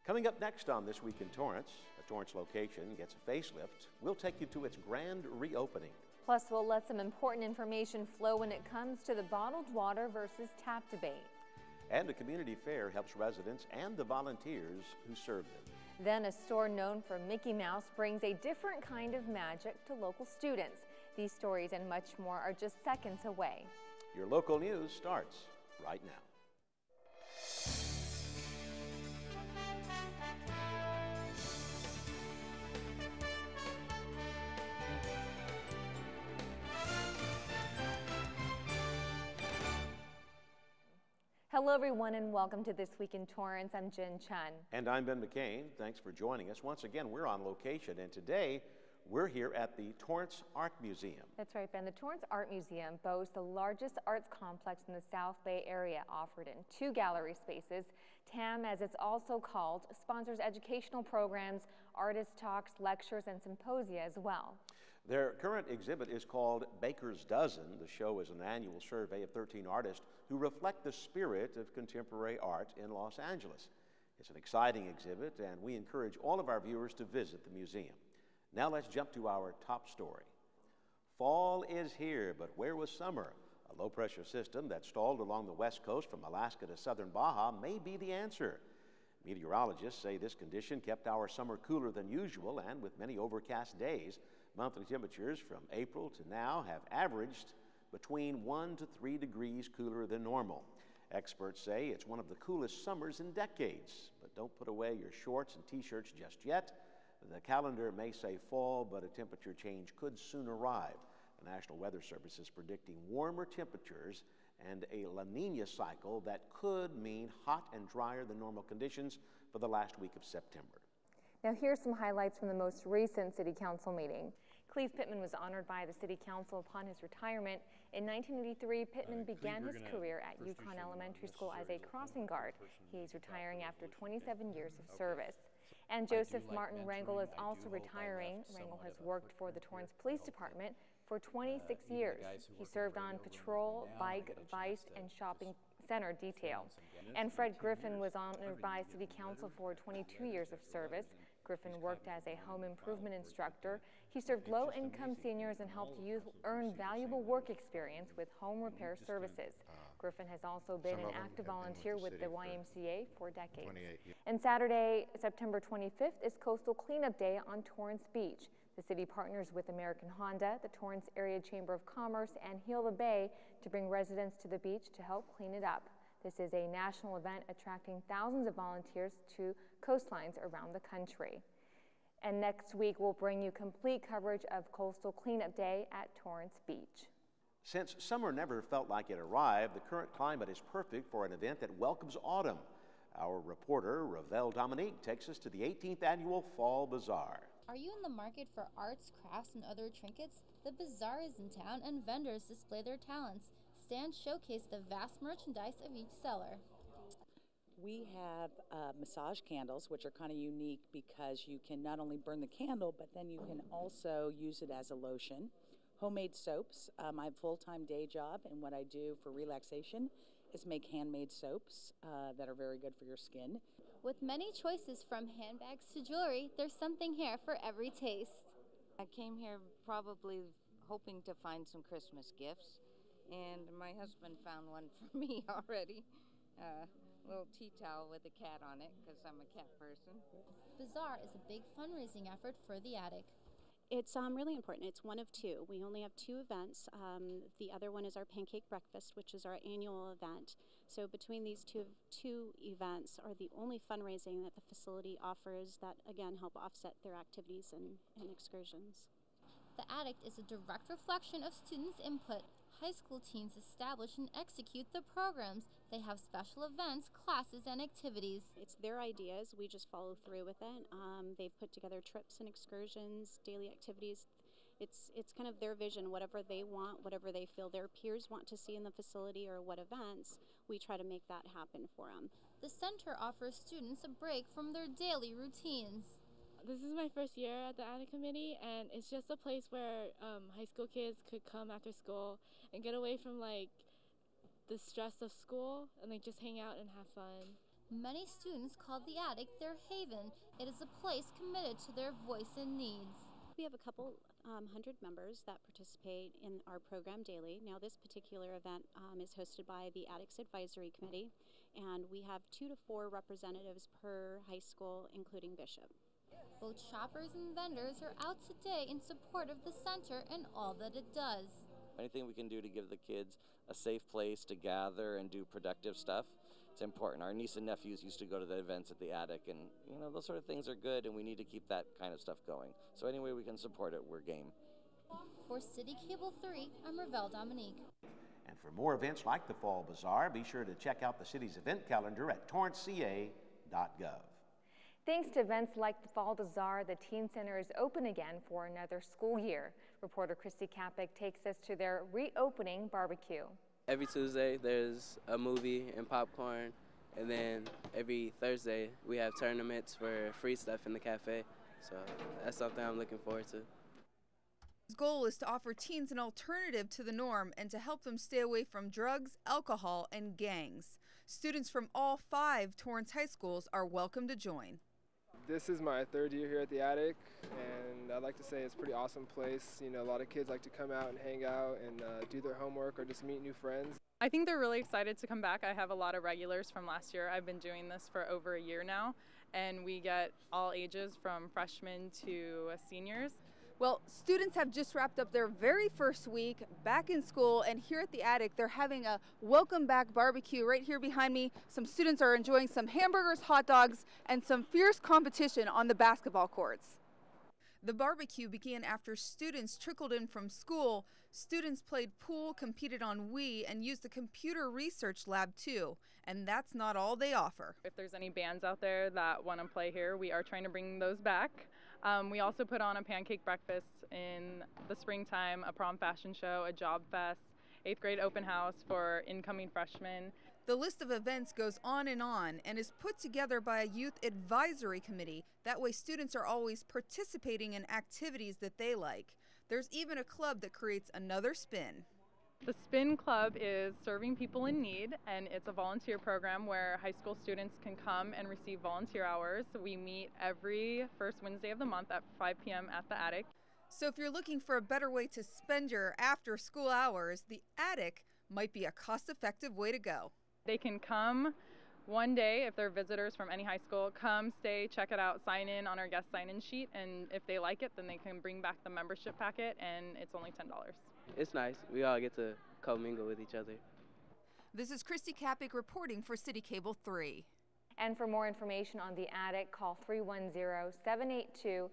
Coming up next on This Week in Torrance, a Torrance location gets a facelift. We'll take you to its grand reopening. Plus, we'll let some important information flow when it comes to the bottled water versus tap debate. And a community fair helps residents and the volunteers who serve them. Then a store known for Mickey Mouse brings a different kind of magic to local students. These stories and much more are just seconds away. Your local news starts right now. Hello everyone and welcome to This Week in Torrance. I'm Jin Chun. And I'm Ben McCain. Thanks for joining us. Once again, we're on location, and today we're here at the Torrance Art Museum. That's right, Ben. The Torrance Art Museum boasts the largest arts complex in the South Bay area, offered in 2 gallery spaces. TAM, as it's also called, sponsors educational programs, artist talks, lectures, and symposia as well. Their current exhibit is called Baker's Dozen. The show is an annual survey of 13 artists who reflect the spirit of contemporary art in Los Angeles. It's an exciting exhibit, and we encourage all of our viewers to visit the museum. Now let's jump to our top story. Fall is here, but where was summer? A low-pressure system that stalled along the west coast from Alaska to southern Baja may be the answer. Meteorologists say this condition kept our summer cooler than usual, and with many overcast days, monthly temperatures from April to now have averaged between 1 to 3 degrees cooler than normal. Experts say it's one of the coolest summers in decades, but don't put away your shorts and t-shirts just yet. The calendar may say fall, but a temperature change could soon arrive. The National Weather Service is predicting warmer temperatures and a La Nina cycle that could mean hot and drier than normal conditions for the last week of September. Now here's some highlights from the most recent City Council meeting. Cleve Pittman was honored by the City Council upon his retirement. In 1983, Pittman began his career at Yukon Elementary School as a crossing guard. He's retiring after 27 years of service. And Joseph Martin Rangel is also retiring. Rangel has worked for the Torrance Police Department for 26 years. He served on patrol, bike, vice, and shopping center detail. And Fred Griffin was honored by City Council for 22 years of service. Griffin worked as a home improvement instructor. He served low-income seniors and helped youth earn valuable work experience with home repair services. Griffin has also been an active volunteer with the YMCA for decades. And Saturday, September 25th, is Coastal Cleanup Day on Torrance Beach. The city partners with American Honda, the Torrance Area Chamber of Commerce, and Heal the Bay to bring residents to the beach to help clean it up. This is a national event attracting thousands of volunteers to coastlines around the country. And next week, we'll bring you complete coverage of Coastal Cleanup Day at Torrance Beach. Since summer never felt like it arrived, the current climate is perfect for an event that welcomes autumn. Our reporter, Ravel Dominique, takes us to the 18th Annual Fall Bazaar. Are you in the market for arts, crafts, and other trinkets? The bazaar is in town and vendors display their talents. Stands showcase the vast merchandise of each seller. We have massage candles, which are kind of unique because you can not only burn the candle, but then you can also use it as a lotion. Homemade soaps. I have a full-time day job, and what I do for relaxation is make handmade soaps that are very good for your skin. With many choices from handbags to jewelry, there's something here for every taste. I came here probably hoping to find some Christmas gifts, and my husband found one for me already. Little tea towel with a cat on it because I'm a cat person. Bazaar is a big fundraising effort for the attic. It's really important. It's one of 2. We only have 2 events. The other one is our pancake breakfast, which is our annual event. So between these two events are the only fundraising that the facility offers that, again, help offset their activities and excursions. The attic is a direct reflection of students' input. High school teens establish and execute the programs. They have special events, classes, and activities. It's their ideas. We just follow through with it. They've put together trips and excursions, daily activities. It's kind of their vision, whatever they want, whatever they feel their peers want to see in the facility or what events, we try to make that happen for them. The center offers students a break from their daily routines. This is my first year at the Attic Committee, and it's just a place where high school kids could come after school and get away from the stress of school and just hang out and have fun. Many students call the attic their haven. It is a place committed to their voice and needs. We have a couple hundred members that participate in our program daily. Now, this particular event is hosted by the Addicts Advisory Committee, and we have 2 to 4 representatives per high school, including Bishop. Both shoppers and vendors are out today in support of the center and all that it does. Anything we can do to give the kids a safe place to gather and do productive stuff, it's important. Our niece and nephews used to go to the events at the attic, and those sort of things are good, and we need to keep that kind of stuff going. So any way we can support it, we're game. For CitiCABLE 3, I'm Ravel Dominique. And for more events like the Fall Bazaar, be sure to check out the city's event calendar at TorranceCA.Gov. Thanks to events like the Fall Bazaar, the Teen Center is open again for another school year. Reporter Christy Kapik takes us to their reopening barbecue. Every Tuesday there's a movie and popcorn, and then every Thursday we have tournaments for free stuff in the cafe. So that's something I'm looking forward to. His goal is to offer teens an alternative to the norm and to help them stay away from drugs, alcohol, and gangs. Students from all 5 Torrance high schools are welcome to join. This is my 3rd year here at the Attic, and I'd like to say it's a pretty awesome place. A lot of kids like to come out and hang out and do their homework or just meet new friends. I think they're really excited to come back. I have a lot of regulars from last year. I've been doing this for over a year now, and we get all ages from freshmen to seniors. Well, students have just wrapped up their very first week back in school, and here at the Attic, they're having a welcome back barbecue right here behind me. Some students are enjoying some hamburgers, hot dogs, and some fierce competition on the basketball courts. The barbecue began after students trickled in from school. Students played pool, competed on Wii, and used the computer research lab too. And that's not all they offer. If there's any bands out there that want to play here, we are trying to bring those back. We also put on a pancake breakfast in the springtime, a prom fashion show, a job fest, 8th grade open house for incoming freshmen. The list of events goes on and is put together by a youth advisory committee. That way students are always participating in activities that they like. There's even a club that creates another spin. The Spin Club is serving people in need, and it's a volunteer program where high school students can come and receive volunteer hours. We meet every first Wednesday of the month at 5 p.m. at the Attic. So if you're looking for a better way to spend your after school hours, the Attic might be a cost-effective way to go. They can come one day if they're visitors from any high school, come, stay, check it out, sign in on our guest sign-in sheet, and if they like it, then they can bring back the membership packet, and it's only $10. It's nice. We all get to commingle with each other. This is Christy Kapik reporting for CitiCABLE 3. And for more information on the Attic, call 310-782-8828.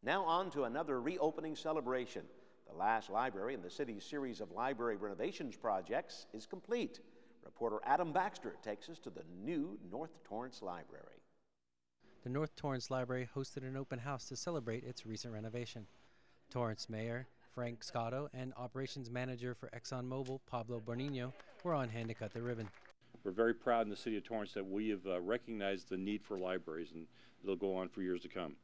Now on to another reopening celebration. The last library in the city's series of library renovations projects is complete. Reporter Adam Baxter takes us to the new North Torrance Library. The North Torrance Library hosted an open house to celebrate its recent renovation. Torrance Mayor Frank Scotto and Operations Manager for ExxonMobil, Pablo Bornino, were on hand to cut the ribbon. We're very proud in the city of Torrance that we have recognized the need for libraries, and it'll go on for years to come.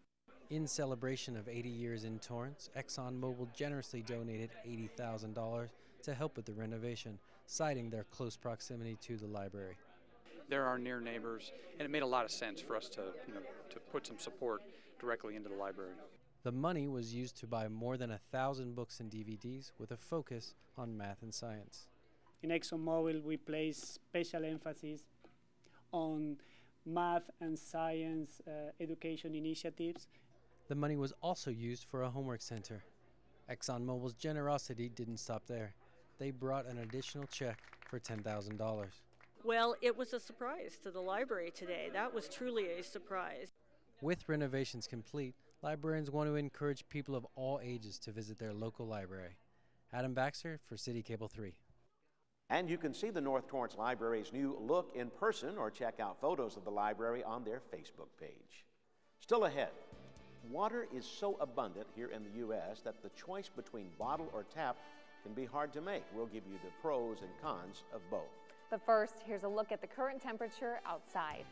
In celebration of 80 years in Torrance, ExxonMobil generously donated $80,000 to help with the renovation, citing their close proximity to the library. They're our near neighbors, and it made a lot of sense for us to put some support directly into the library. The money was used to buy more than 1,000 books and DVDs with a focus on math and science. In ExxonMobil, we place special emphasis on math and science education initiatives. The money was also used for a homework center. ExxonMobil's generosity didn't stop there. They brought an additional check for $10,000. Well, it was a surprise to the library today. That was truly a surprise. With renovations complete, librarians want to encourage people of all ages to visit their local library. Adam Baxter for CitiCABLE 3. And you can see the North Torrance Library's new look in person or check out photos of the library on their Facebook page. Still ahead, water is so abundant here in the U.S. that the choice between bottle or tap can be hard to make. We'll give you the pros and cons of both. But first, here's a look at the current temperature outside.